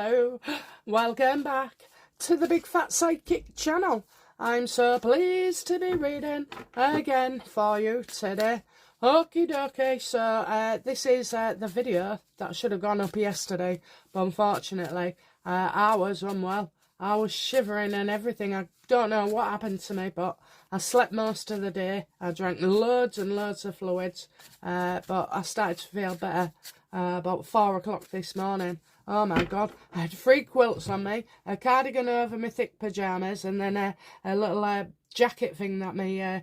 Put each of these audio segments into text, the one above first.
Hello, welcome back to the Big Fat Sidekick channel. I'm so pleased to be reading again for you today. Okie dokie, so this is the video that should have gone up yesterday, but unfortunately I was unwell. I was shivering and everything. I don't know what happened to me, but I slept most of the day. I drank loads and loads of fluids, but I started to feel better about 4 o'clock this morning. Oh my God, I had 3 quilts on me, a cardigan over my thick pyjamas, and then a little jacket thing that my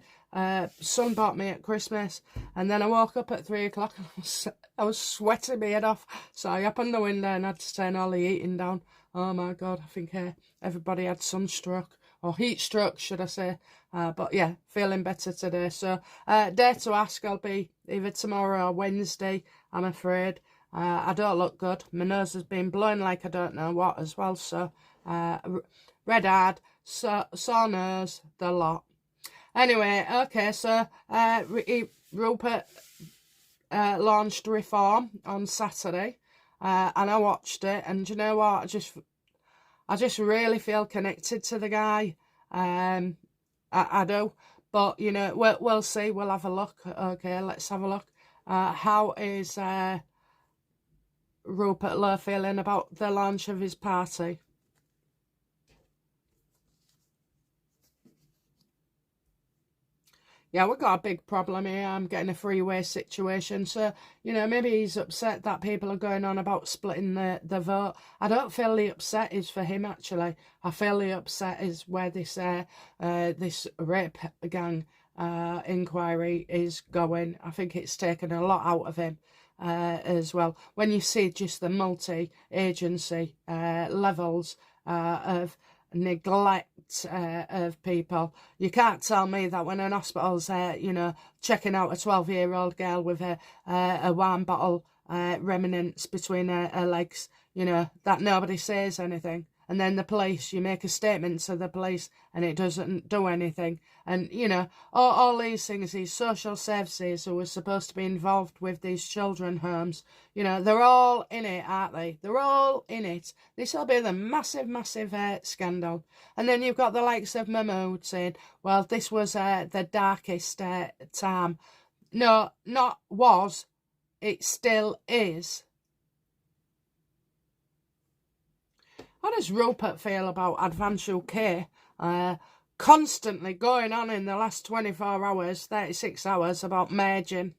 son bought me at Christmas. And then I woke up at 3 o'clock and I was sweating my head off, so I opened the window and had to turn all the heating down. Oh my God, I think everybody had sunstroke, or heat stroke should I say. But yeah, feeling better today. So dare to ask, I'll be either tomorrow or Wednesday, I'm afraid. I don't look good. My nose has been blowing like I don't know what as well. So red hard, sore nose, the lot. Anyway, okay, so Rupert launched Reform on Saturday. And I watched it, and you know what? I just really feel connected to the guy. I do, but you know, we'll see. We'll have a look. Okay, let's have a look. How is Rupert Lowe feeling about the launch of his party? Yeah, we've got a big problem here. I'm getting a freeway situation. So, you know, maybe he's upset that people are going on about splitting the vote. I don't feel the upset is for him, actually. I feel the upset is where this this rape gang inquiry is going. I think it's taken a lot out of him as well. When you see just the multi-agency levels of neglect of people, you can't tell me that when an hospital's you know, checking out a 12-year-old girl with a wine bottle remnants between her legs, you know, that nobody says anything. And then the police, you make a statement to the police and it doesn't do anything. And, you know, all these things, these social services who are supposed to be involved with these children homes, you know, they're all in it, aren't they? They're all in it. This will be the massive, massive scandal. And then you've got the likes of Mahmood saying, well, this was the darkest time. No, not was. It still is. How does Rupert feel about Advance UK constantly going on in the last 24 hours, 36 hours about merging?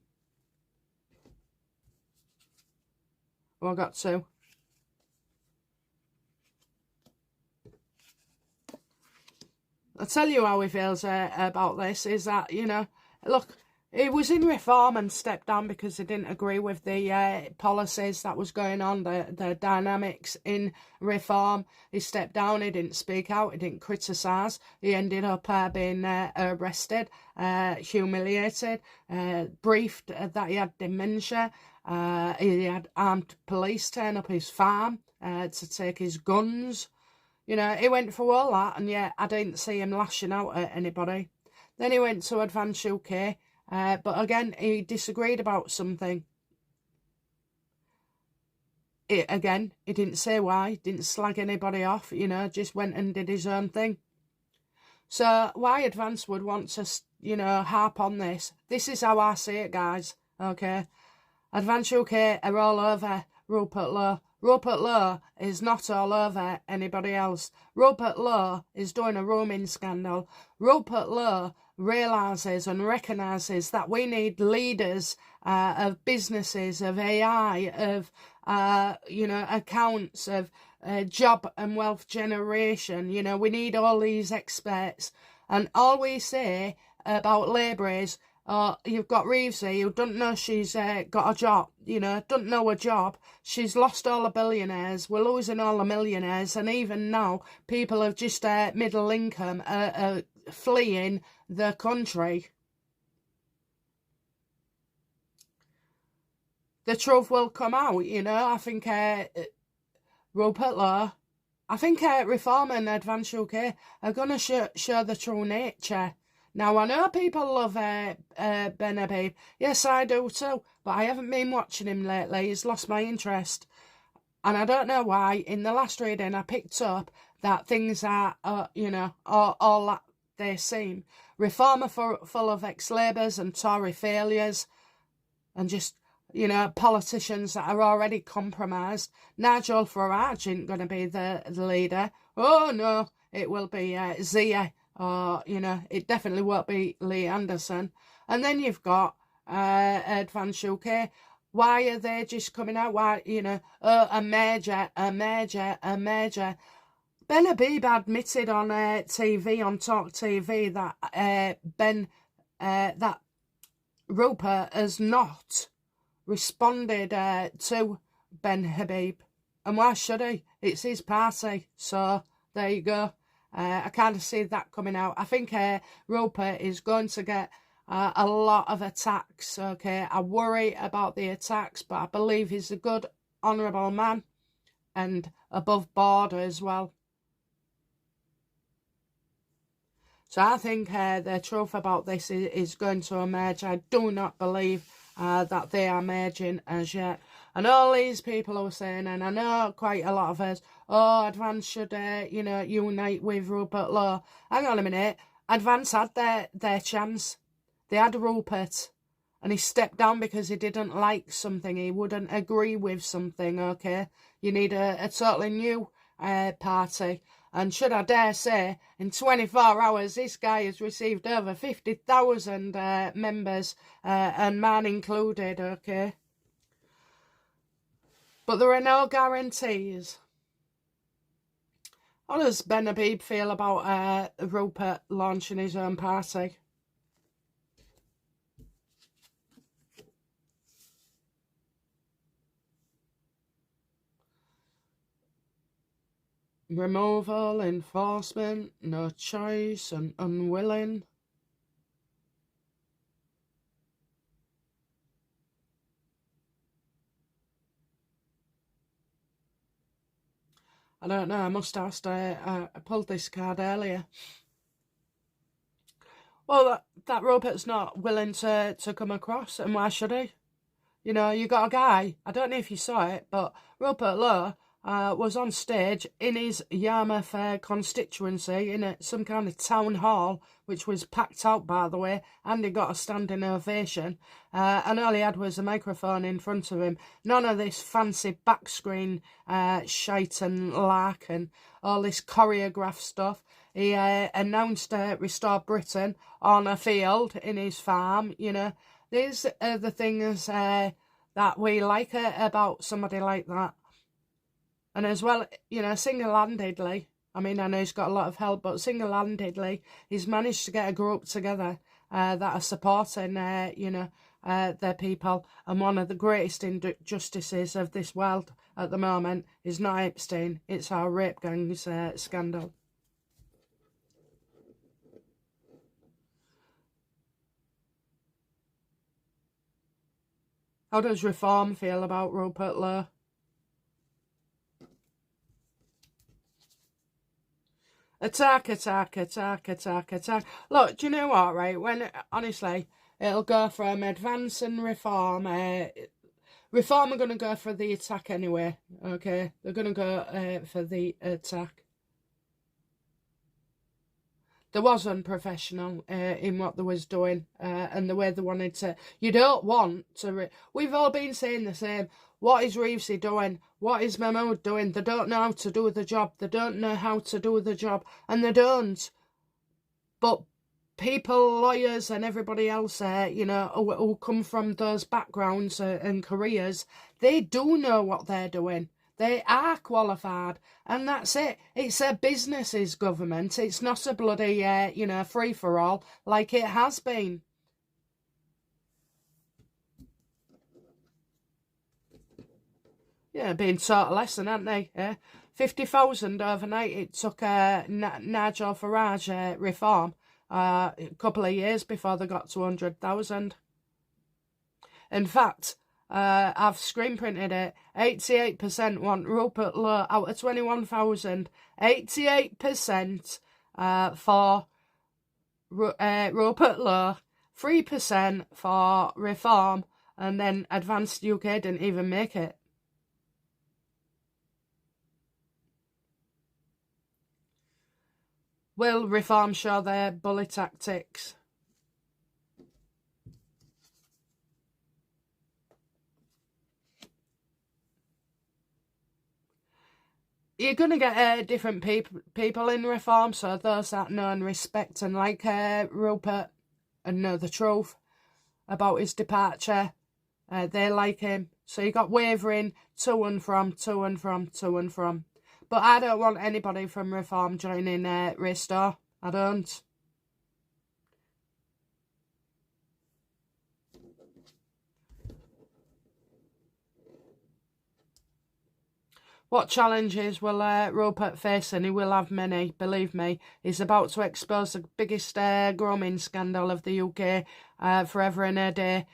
Oh, I got 2. I'll tell you how he feels about this, is that, you know, look, he was in Reform and stepped down because he didn't agree with the policies that was going on, the dynamics in Reform. He stepped down, he didn't speak out, he didn't criticise. He ended up being arrested, humiliated, briefed that he had dementia. He had armed police turn up his farm to take his guns. You know, he went through all that, and yet I didn't see him lashing out at anybody. Then he went to Advance UK. But again, he disagreed about something. He didn't say why, didn't slag anybody off, you know, just went and did his own thing. So why Advance would want to, you know, harp on this is how I see it, guys, okay? Advance UK are all over Rupert Lowe. Rupert Lowe is not all over anybody else. Rupert Lowe is doing a roaming scandal. Rupert Lowe realises and recognises that we need leaders of businesses, of AI, of, you know, accounts, of job and wealth generation. You know, we need all these experts. And all we say about Labour is, oh, you've got Reevesy who don't know she's got a job, you know, don't know a job. She's lost all the billionaires. We're losing all the millionaires. And even now, people of just middle income are fleeing the country. The truth will come out, you know. I think Rupert Lowe, I think Reform and Advance UK are going to show the true nature. Now, I know people love Ben Habib. Yes, I do too. But I haven't been watching him lately. He's lost my interest. And I don't know why, in the last reading I picked up that things are, all that they seem. Reform are full of ex-Labours and Tory failures and just, politicians that are already compromised. Nigel Farage ain't going to be the leader. Oh, no, it will be Zia, or, it definitely won't be Lee Anderson. And then you've got Advance UK. Why are they just coming out? Why, a major. Ben Habib admitted on TV, on Talk TV, that that Roper has not responded to Ben Habib. And why should he? It's his party. So there you go. I kind of see that coming out. I think Roper is going to get a lot of attacks, okay? I worry about the attacks, but I believe he's a good, honourable man and above board as well. So I think the truth about this is going to emerge. I do not believe that they are merging as yet. And all these people are saying, and I know quite a lot of us, oh, Advance should, unite with Rupert Lowe. Hang on a minute. Advance had their chance. They had Rupert. And he stepped down because he didn't like something. He wouldn't agree with something, okay? You need a totally new party. And should I dare say, in 24 hours, this guy has received over 50,000 members, and man included, okay? But there are no guarantees. How does Ben Habib feel about Rupert launching his own party? Removal, enforcement, no choice, and unwilling. I don't know, I must have asked, I pulled this card earlier. Well, that Robert's not willing to come across, and why should he? You got a guy, I don't know if you saw it, but Rupert Lowe was on stage in his Yarmouth constituency in some kind of town hall, which was packed out, by the way, and he got a standing ovation, and all he had was a microphone in front of him. None of this fancy backscreen shite and lark and all this choreographed stuff. He announced Restore Britain on a field in his farm. These are the things that we like about somebody like that. And as well, single-handedly, I mean, I know he's got a lot of help, but single-handedly, he's managed to get a group together that are supporting, their people. And one of the greatest injustices of this world at the moment is not Epstein, it's our rape gangs scandal. How does Reform feel about Rupert Lowe? Attack. Look, do you know what, right? Honestly, it'll go from Advance and Reform. Reform are going to go for the attack anyway, okay? They're going to go for the attack. There was unprofessional in what they was doing and the way they wanted to. You don't want to... We've all been saying the same. What is Reevesy doing? What is Mahmood doing? They don't know how to do the job. They don't know how to do the job. And they don't. But people, lawyers and everybody else, who come from those backgrounds and careers, they do know what they're doing. They are qualified, and that's it. It's a business's government. It's not a bloody, free-for-all like it has been. Yeah, being taught a lesson, haven't they? Yeah. 50,000 overnight. It took Nigel Farage Reform a couple of years before they got to 100,000. In fact, I've screen printed it. 88% want Rupert Lowe out of 21,000. 88% for Rupert Lowe. 3% for Reform, and then Advanced UK didn't even make it. Will Reform show their bully tactics? You're going to get different people in Reform, so those that know and respect and like Rupert and know the truth about his departure, they like him. So you got wavering to and from. But I don't want anybody from Reform joining Restore. I don't. What challenges will Rupert face? And he will have many, believe me. He's about to expose the biggest grooming scandal of the UK forever and a day.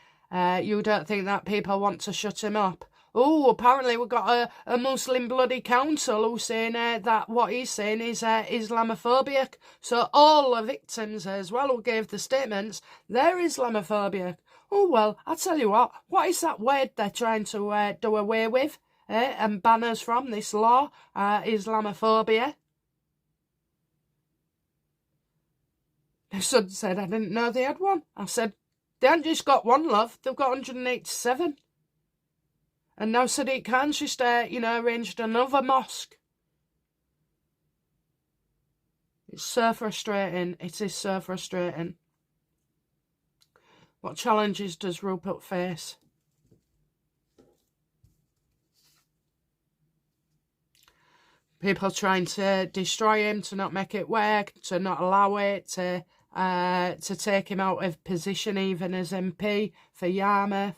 You don't think that people want to shut him up? Oh, apparently we've got a Muslim bloody council who's saying that what he's saying is Islamophobic. So all the victims as well who gave the statements, they're Islamophobic. Oh, well, I'll tell you what is that word they're trying to do away with? And banners from this law, Islamophobia. My son said, I didn't know they had one. I said, they haven't just got one, love, they've got 187. And now Sadiq Khan's just, arranged another mosque. It's so frustrating. It is so frustrating. What challenges does Rupert face? People trying to destroy him, to not make it work, to not allow it, to take him out of position even as MP for Yarmouth.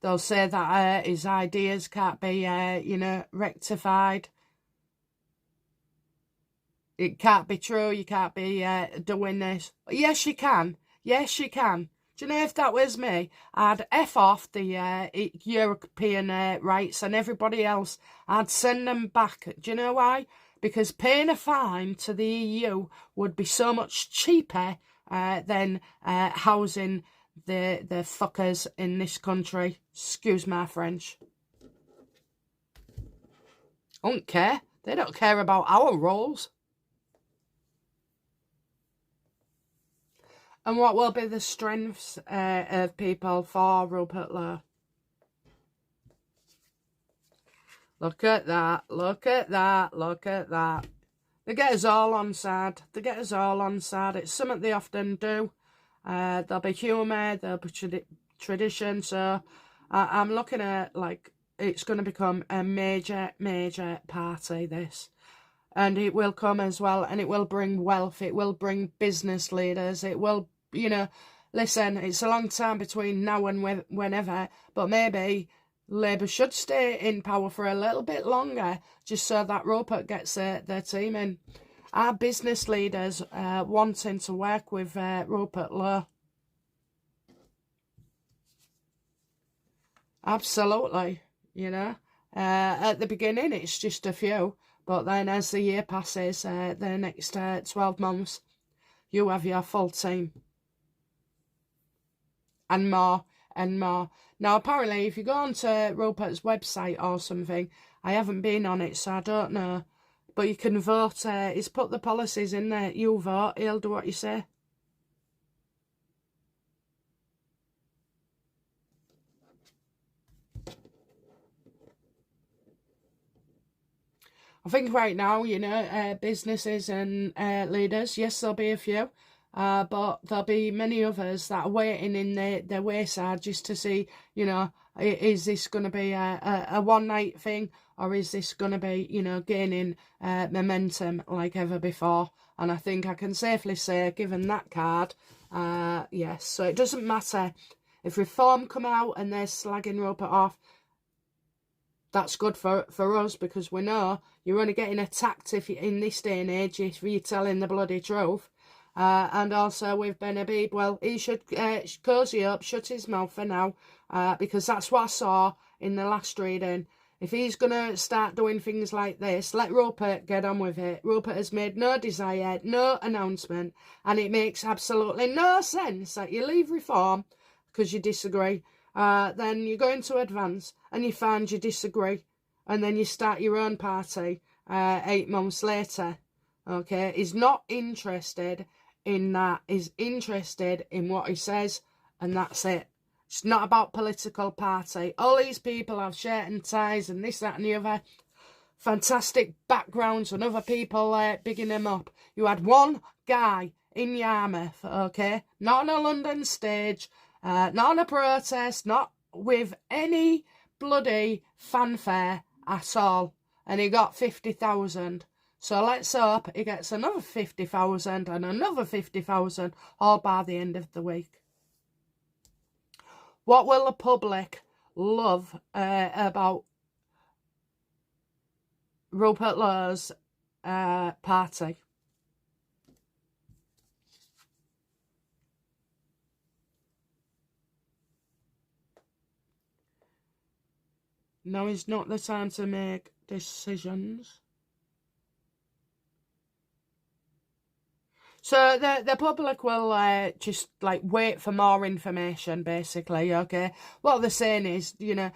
They'll say that his ideas can't be, rectified. It can't be true. You can't be doing this. Yes, you can. Yes, you can. Do you know, if that was me, I'd F off the European rights and everybody else. I'd send them back. Do you know why? Because paying a fine to the EU would be so much cheaper than housing the fuckers in this country. Excuse my French. I don't care. They don't care about our rules. And what will be the strengths of people for Rupert Lowe? Look at that, look at that, look at that. They get us all on side. They get us all on side. It's something they often do. There'll be humour, there'll be tradition. So I'm looking at, like, it's going to become a major, major party, this. And it will come as well, and it will bring wealth, it will bring business leaders, it will, listen, it's a long time between now and whenever, but maybe Labour should stay in power for a little bit longer, just so that Rupert gets their team in. Our business leaders wanting to work with Rupert Lowe. Absolutely, At the beginning, it's just a few. But then as the year passes, the next 12 months, you have your full team. And more, and more. Now, apparently, if you go onto Rupert's website or something, I haven't been on it, so I don't know. But you can vote. He's put the policies in there. You vote, he'll do what you say. I think right now, businesses and leaders, yes, there'll be a few, but there'll be many others that are waiting in their wayside just to see, is this going to be a one-night thing, or is this going to be, gaining momentum like ever before? And I think I can safely say, given that card, yes. So it doesn't matter if Reform come out and they're slagging Rupert off. That's good for us, because we know you're only getting attacked if you, in this day and age, if you're telling the bloody truth. And also with Ben Habib, well, he should cozy up, shut his mouth for now, because that's what I saw in the last reading. If he's going to start doing things like this, let Rupert get on with it. Rupert has made no desire, no announcement, and it makes absolutely no sense that you leave Reform because you disagree. then you go into advance and you find you disagree, and then you start your own party 8 months later. Okay, he's not interested in that. He's interested in what he says, and that's it. It's not about political party. All these people have shirt and ties and this, that and the other. Fantastic backgrounds and other people bigging them up. You had one guy in Yarmouth, okay? Not on a London stage, not on a protest, not with any bloody fanfare at all. And he got 50,000. So let's hope he gets another 50,000 and another 50,000 all by the end of the week. What will the public love about Rupert Lowe's party? Now is not the time to make decisions. So the public will just like wait for more information, basically, okay? What they're saying is, you know,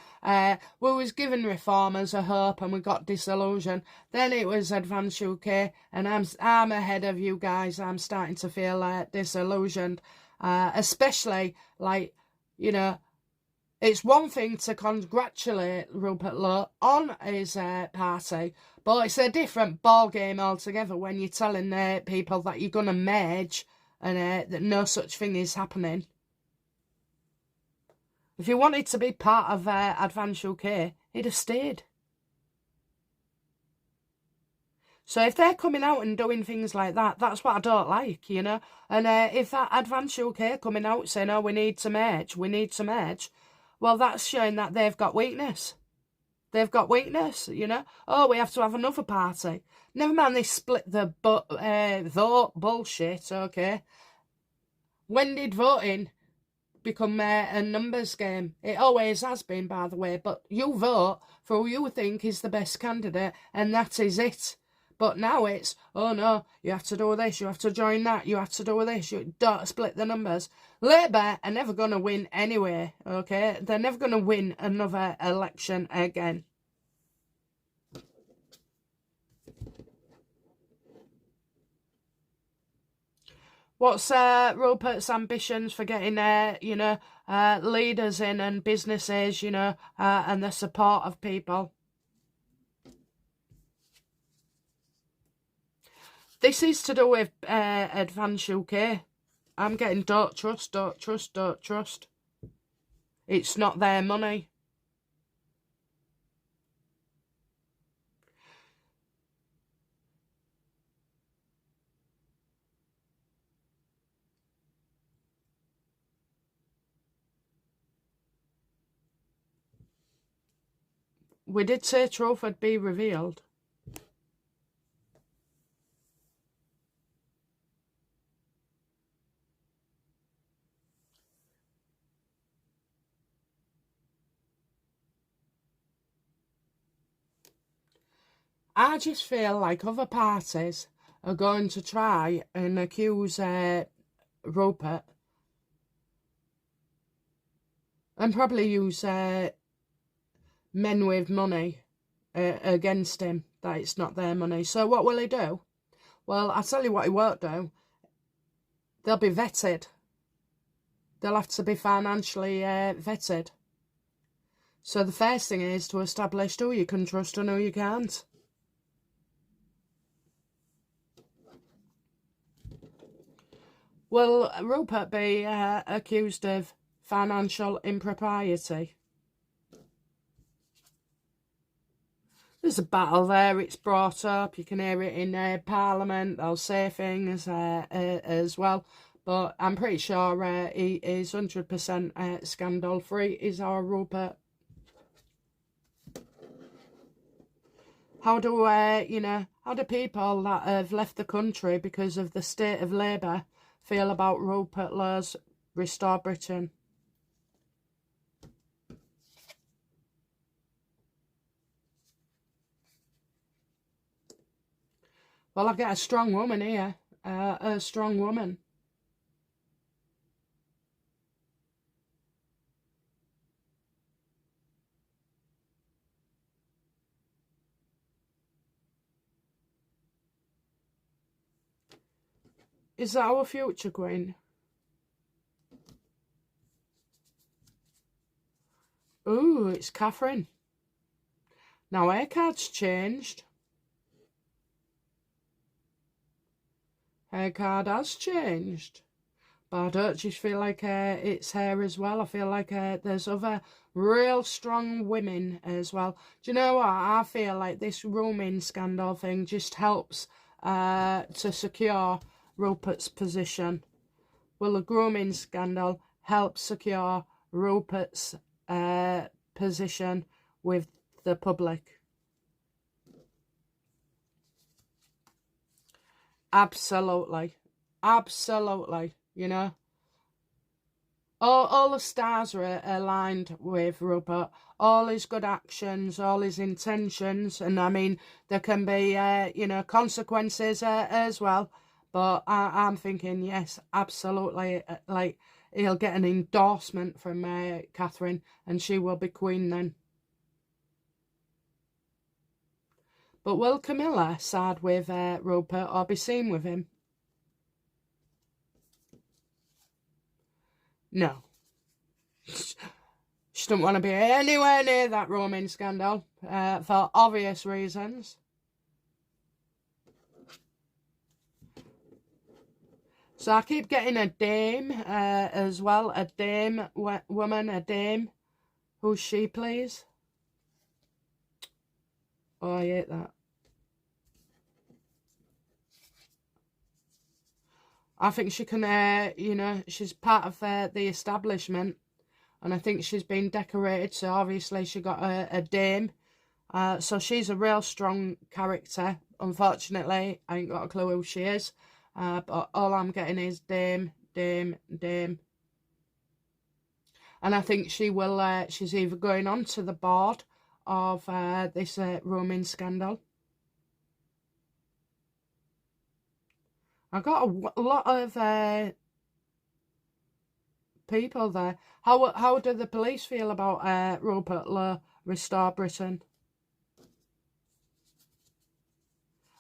we was giving reformers a hope and we got disillusioned. Then it was Advance UK, and I'm ahead of you guys. I'm starting to feel disillusioned, especially like, you know, it's one thing to congratulate Rupert Lowe on his party, but it's a different ball game altogether when you're telling people that you're going to merge and that no such thing is happening. If he wanted to be part of Advance UK, he'd have stayed. So if they're coming out and doing things like that, that's what I don't like, you know. And if that Advance UK coming out saying, oh, we need to merge, well, that's showing that they've got weakness. They've got weakness, you know. Oh, we have to have another party. Never mind they split the vote bullshit, okay. When did voting become a numbers game? It always has been, by the way. But you vote for who you think is the best candidate, and that is it. But now it's, oh no, you have to do this, you have to join that, you have to do this, you don't split the numbers. Labour are never going to win anyway, okay? They're never going to win another election again. What's Rupert's ambitions for getting, you know, leaders in and businesses, you know, and the support of people? This is to do with Advance UK. I'm getting don't trust. It's not their money. We did say truth would be revealed. I just feel like other parties are going to try and accuse Rupert and probably use men with money against him, that it's not their money. So what will he do? Well, I'll tell you what he won't do. They'll be vetted. They'll have to be financially vetted. So the first thing is to establish who you can trust and who you can't. Will Rupert be accused of financial impropriety? There's a battle there, it's brought up, you can hear it in Parliament, they'll say things as well, but I'm pretty sure he is 100% scandal-free, is our Rupert. How do, you know, how do people that have left the country because of the state of Labour feel about Rupert Lowe's Restore Britain? Well, I get a strong woman here, a strong woman. Is that our future queen? Ooh, it's Catherine. Now her card's changed. Her card has changed. But I don't just feel like it's her as well. I feel like there's other real strong women as well. Do you know what? I feel like this grooming scandal thing just helps to secure Rupert's position. Will the grooming scandal help secure Rupert's position with the public? Absolutely. Absolutely. You know, all the stars are aligned with Rupert. All his good actions, all his intentions, and I mean, there can be, you know, consequences as well. But I'm thinking, yes, absolutely. Like, he'll get an endorsement from Catherine, and she will be queen then. But will Camilla side with Rupert or be seen with him? No. She doesn't want to be anywhere near that roaming scandal for obvious reasons. So I keep getting a dame as well. A dame woman, a dame. Who's she, please? Oh, I hate that. I think she can, you know, she's part of the establishment. And I think she's been decorated. So obviously she got a dame. So she's a real strong character. Unfortunately, I ain't got a clue who she is. But all I'm getting is dame, dame, dame. And I think she will, she's either going on to the board of this roaming scandal. I got a lot of people there. How do the police feel about Rupert Lowe Restore Britain?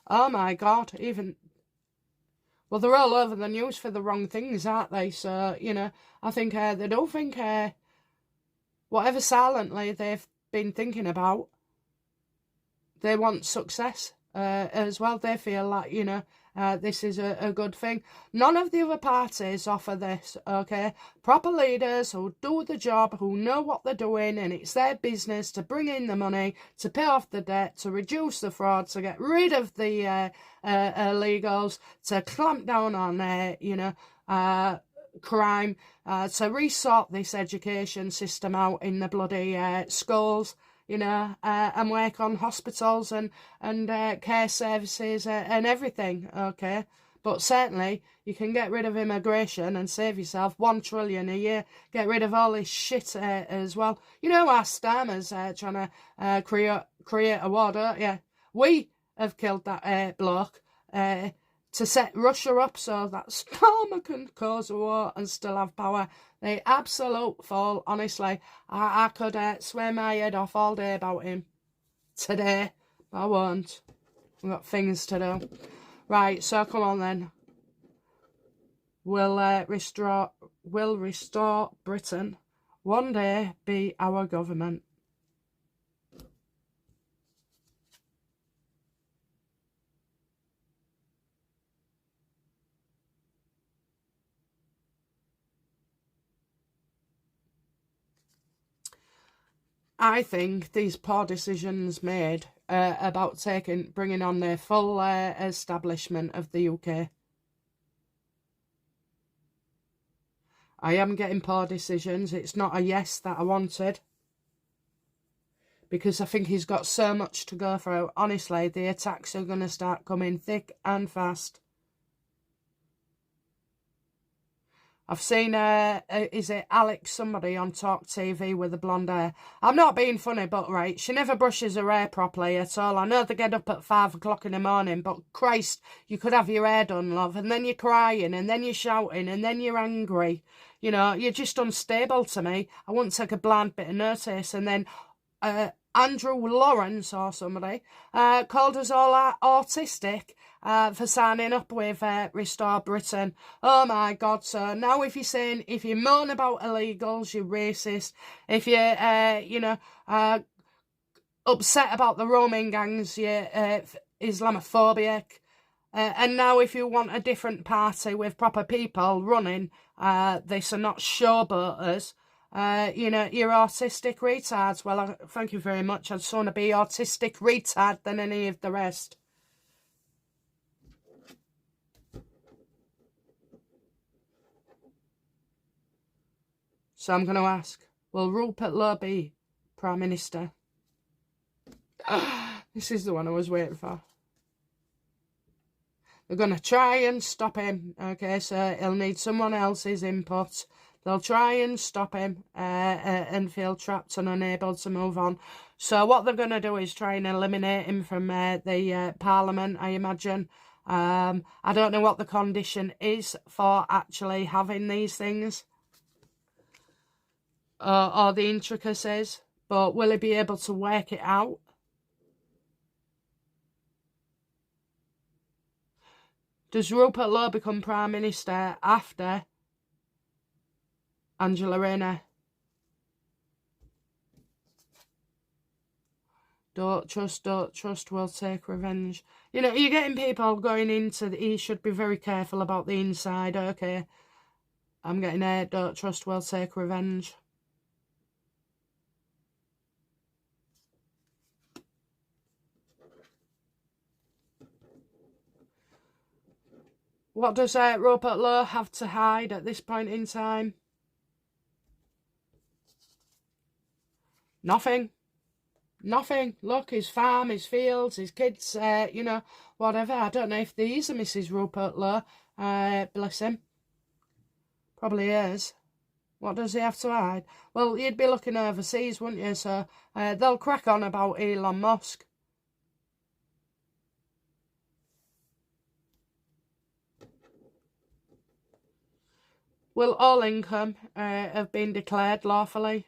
Oh my God, even... Well, they're all over the news for the wrong things, aren't they? So, you know, I think they don't think whatever silently they've been thinking about, they want success as well. They feel like, you know, this is a good thing. None of the other parties offer this, okay? Proper leaders who do the job, who know what they're doing, and it's their business to bring in the money, to pay off the debt, to reduce the fraud, to get rid of the illegals, to clamp down on, you know, crime, to resort this education system out in the bloody schools, you know, and work on hospitals and care services and everything, okay? But certainly, you can get rid of immigration and save yourself $1 trillion a year. Get rid of all this shit as well. You know, our Starmer's trying to create a war, don't you? We have killed that bloke to set Russia up so that Starmer can cause a war and still have power. The absolute fool, honestly. I could swear my head off all day about him today, but I won't. I've got things to do. Right, so come on then. Will restore Britain one day be our government? I think these poor decisions made about bringing on the full establishment of the UK. I am getting poor decisions. It's not a yes that I wanted. Because I think he's got so much to go through. Honestly, the attacks are going to start coming thick and fast. I've seen, is it Alex somebody on Talk TV with the blonde hair? I'm not being funny, but right, she never brushes her hair properly at all. I know they get up at 5 o'clock in the morning, but Christ, you could have your hair done, love, and then you're crying, and then you're shouting, and then you're angry. You know, you're just unstable to me. I wouldn't take a blind bit of notice. And then Andrew Lawrence or somebody called us all autistic for signing up with Restore Britain. Oh my God, so now if you moan about illegals, you're racist. If you're, upset about the roaming gangs, you're Islamophobic. And now if you want a different party with proper people running this and not showboaters, you're autistic retards. Well, thank you very much. I'd sooner be autistic retard than any of the rest. So I'm going to ask, will Rupert Lowe be Prime Minister? This is the one I was waiting for. They're going to try and stop him. Okay, so he'll need someone else's input. They'll try and stop him and feel trapped and unable to move on. So what they're going to do is try and eliminate him from the Parliament, I imagine. I don't know what the condition is for actually having these things. Or the intricacies. But will he be able to work it out? Does Rupert Lowe become Prime Minister after Angela Rayner? Don't trust, we'll take revenge. You know, you're getting people going into he should be very careful about the inside, okay. I'm getting don't trust, we'll take revenge. What does Rupert Lowe have to hide at this point in time? Nothing. Nothing. Look, his farm, his fields, his kids, whatever. I don't know if these are Mrs. Rupert Lowe. Bless him. Probably is. What does he have to hide? Well, you'd be looking overseas, wouldn't you? So they'll crack on about Elon Musk. Will all income have been declared lawfully?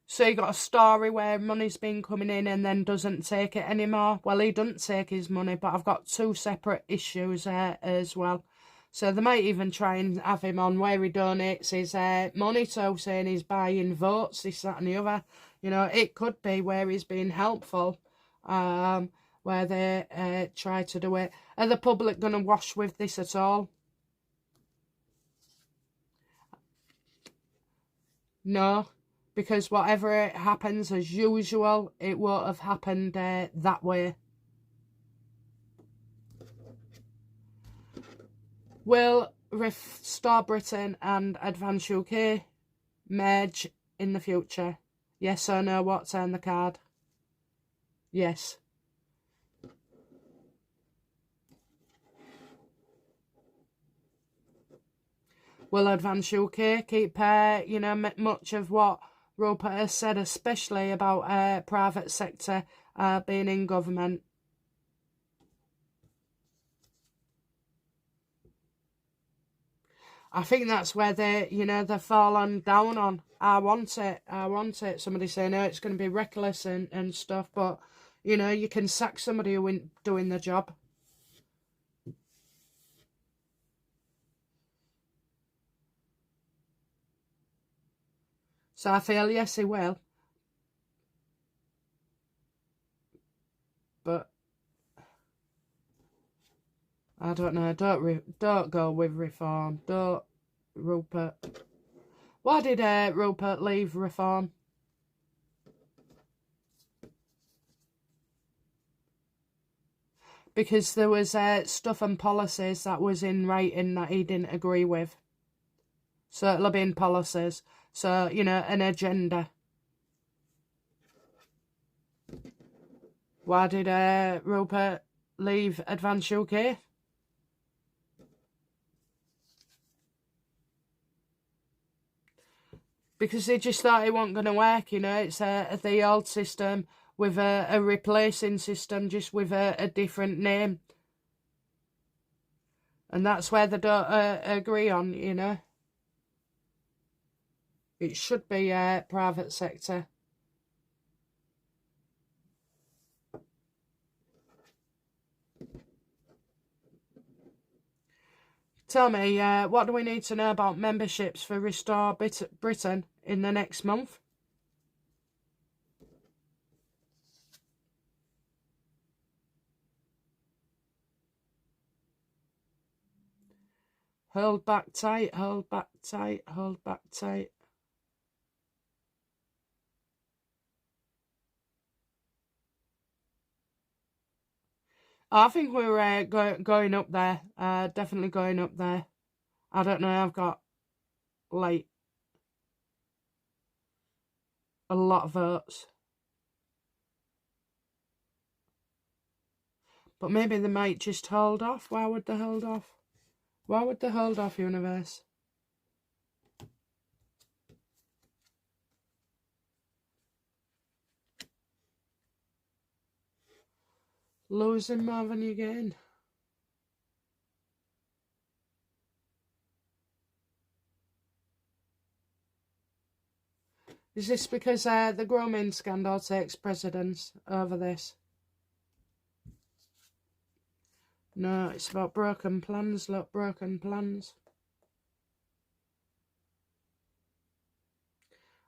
So you got a story where money's been coming in and then doesn't take it anymore. Well, he doesn't take his money, but I've got two separate issues as well. So they might even try and have him on where he donates his money to, saying he's buying votes, this, that and the other. You know, it could be where he's being helpful, where they try to do it. Are the public going to wash with this at all? No, because whatever happens as usual, it won't have happened that way. Will Restore Britain and Advance UK merge in the future? Yes or no? What's on the card? Yes. Will Advance UK keep, much of what Rupert has said, especially about private sector being in government? I think that's where they've fallen down on. I want it. Somebody saying, no, it's going to be reckless and stuff, but, you can sack somebody who isn't doing the job. So I feel, yes, he will. But I don't know. Don't go with reform. Don't, Rupert. Why did Rupert leave reform? Because there was stuff and policies that was in writing that he didn't agree with. So it'll be in policies. So, an agenda. Why did Rupert leave Advance UK? Because they just thought it wasn't going to work, It's the old system with a replacing system, just with a different name. And that's where they don't agree on, It should be private sector. Tell me, what do we need to know about memberships for Restore Britain in the next month? Hold back tight, hold back tight, hold back tight. I think we're going up there. Definitely going up there. I don't know, I've got, like, a lot of votes. But maybe they might just hold off. Why would they hold off? Why would they hold off, universe? Losing more than you gain. Is this because the grooming scandal takes precedence over this? No, it's about broken plans, look, broken plans.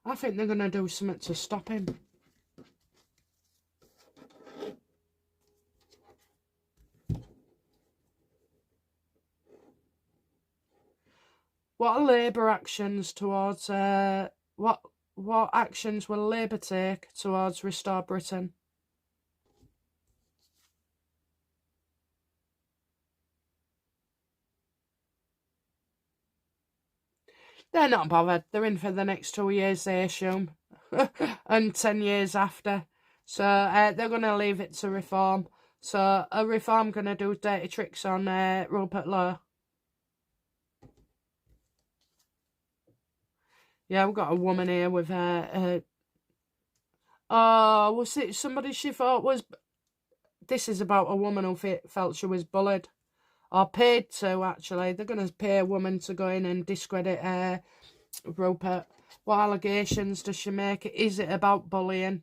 I think they're going to do something to stop him. What are Labour actions towards, what actions will Labour take towards Restore Britain? They're not bothered. They're in for the next 2 years, they assume. And 10 years after. So they're going to leave it to Reform. So are Reform going to do dirty tricks on Rupert Lowe? Yeah, we've got a woman here with oh, was it somebody she thought was... This is about a woman who felt she was bullied. Or paid to, actually. They're going to pay a woman to go in and discredit Rupert. What allegations does she make? Is it about bullying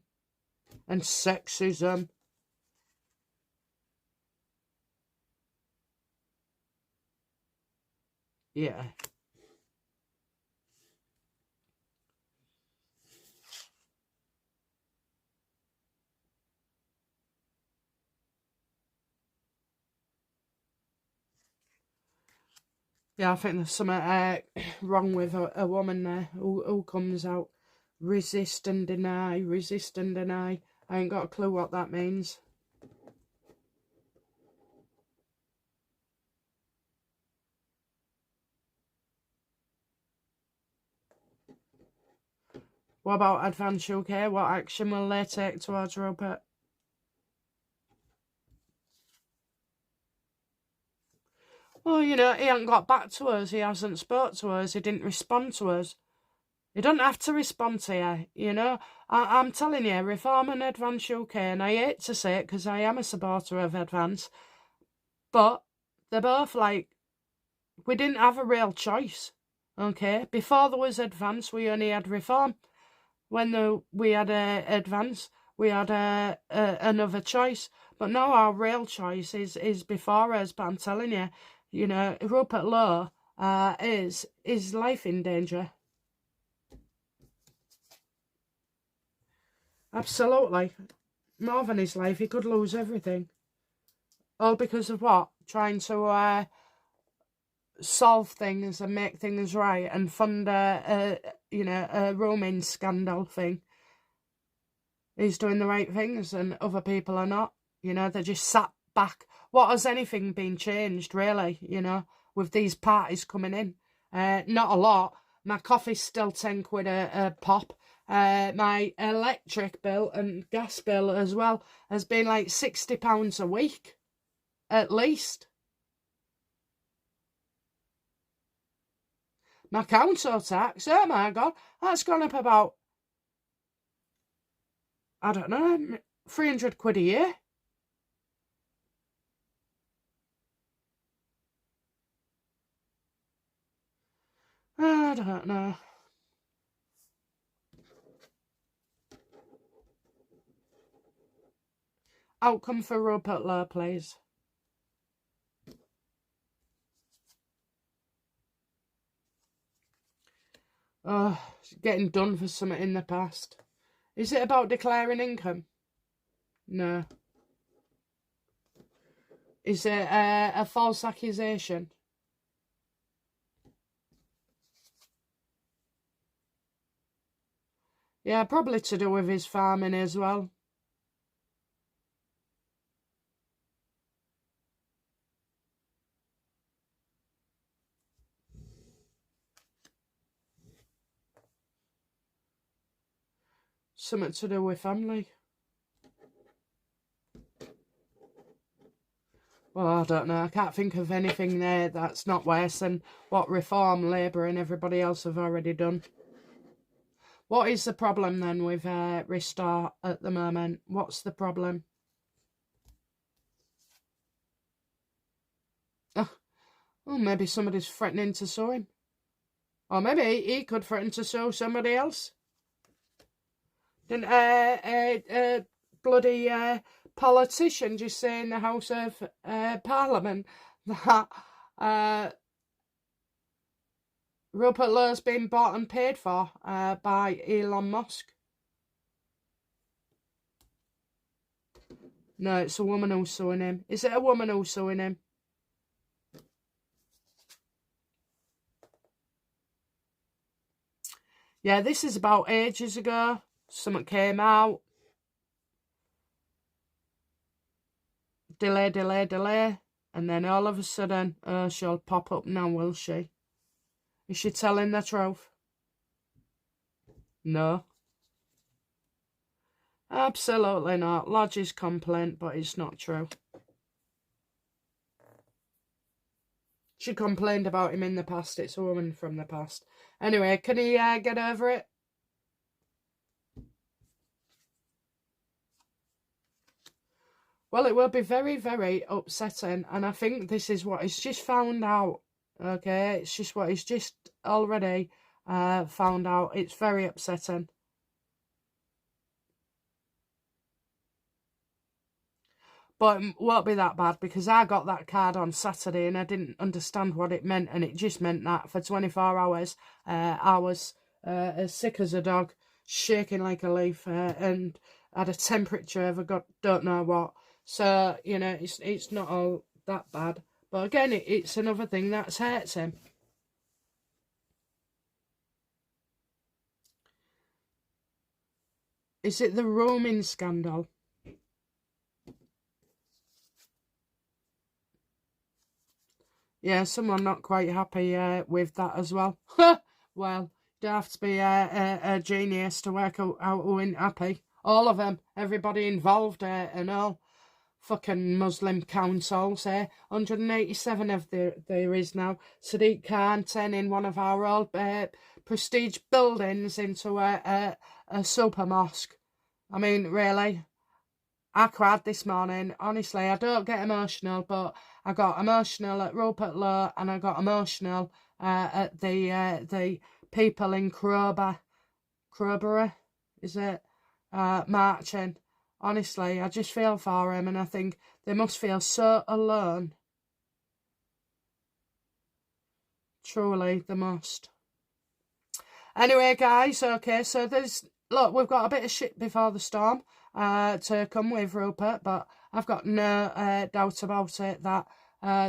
and sexism? Yeah. Yeah, I think there's something wrong with a woman there who comes out resist and deny, resist and deny. I ain't got a clue what that means. What about Advance UK? What action will they take towards Rupert? Well, you know, he hasn't got back to us. He hasn't spoke to us. He didn't respond to us. He don't have to respond to you, you know. I'm telling you, Reform and Advance UK, and I hate to say it because I am a supporter of Advance, but they're both like, we didn't have a real choice, okay? Before there was Advance, we only had Reform. When we had Advance, we had another choice. But now our real choice is before us. But I'm telling you, you know, Rupert Lowe is life in danger. Absolutely. More than his life, he could lose everything. All because of what? Trying to solve things and make things right and fund a roaming scandal thing. He's doing the right things and other people are not. You know, they're just sat back. What has anything been changed, really, you know, with these parties coming in? Not a lot. My coffee's still 10 quid a pop. My electric bill and gas bill as well has been like £60 a week, at least. My council tax, oh my God, that's gone up about, I don't know, 300 quid a year. I don't know. Outcome for Rupert Lowe, please. getting done for something in the past. Is it about declaring income? No. Is it a false accusation? Yeah, probably to do with his farming as well. Something to do with family. Well, I don't know. I can't think of anything there that's not worse than what Reform, Labour and everybody else have already done. What is the problem then with Restart at the moment? What's the problem? Oh, maybe somebody's threatening to sue him. Or maybe he could threaten to sue somebody else. Didn't bloody politician just say in the House of Parliament that Rupert Lowe's been bought and paid for by Elon Musk? No, it's a woman who's suing him. Is it a woman who's suing him? Yeah, this is about ages ago. Something came out. Delay. And then all of a sudden, she'll pop up now, will she? Is she telling the truth? No. Absolutely not. Lodge his complaint, but it's not true. She complained about him in the past. It's a woman from the past. Anyway, can he get over it? Well, it will be very, very upsetting. And I think this is what he's just found out. Okay, it's just what he's just already found out. It's very upsetting. But it won't be that bad because I got that card on Saturday and I didn't understand what it meant. And it just meant that for 24 hours, I was as sick as a dog, shaking like a leaf, and had a temperature of don't know what. So, you know, it's not all that bad. But again, it's another thing that hurts him. Is it the roaming scandal? Yeah, someone not quite happy with that as well. Well, you have to be a genius to work out who ain't happy. All of them, everybody involved and all. Fucking Muslim councils, 187 of there is now. Sadiq Khan turning one of our old prestige buildings into a super mosque. I mean, really, I cried this morning. Honestly, I don't get emotional, but I got emotional at Rupert Lowe and I got emotional at the people in Crowborough, is it? Marching. Honestly, I just feel for him and I think they must feel so alone. Truly, they must. Anyway, guys, okay, so look, we've got a bit of shit before the storm to come with Rupert, but I've got no doubt about it that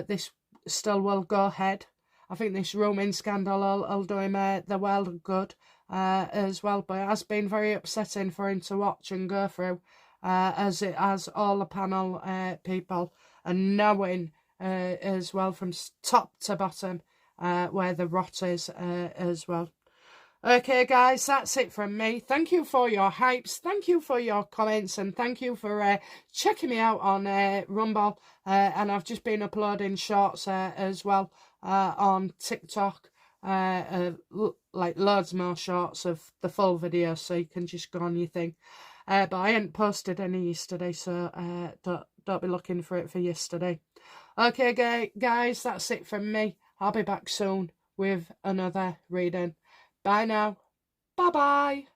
this still will go ahead. I think this roaming scandal will do him the world of good as well, but it has been very upsetting for him to watch and go through. As it has all the panel people, and knowing as well from top to bottom where the rot is as well. Okay, guys, that's it from me. Thank you for your hypes, thank you for your comments, and thank you for checking me out on Rumble. And I've just been uploading shorts as well on TikTok. Like loads more shorts of the full video, so you can just go on your thing. But I hadn't posted any yesterday, so don't be looking for it for yesterday. Okay, guys, that's it from me. I'll be back soon with another reading. Bye now. Bye-bye.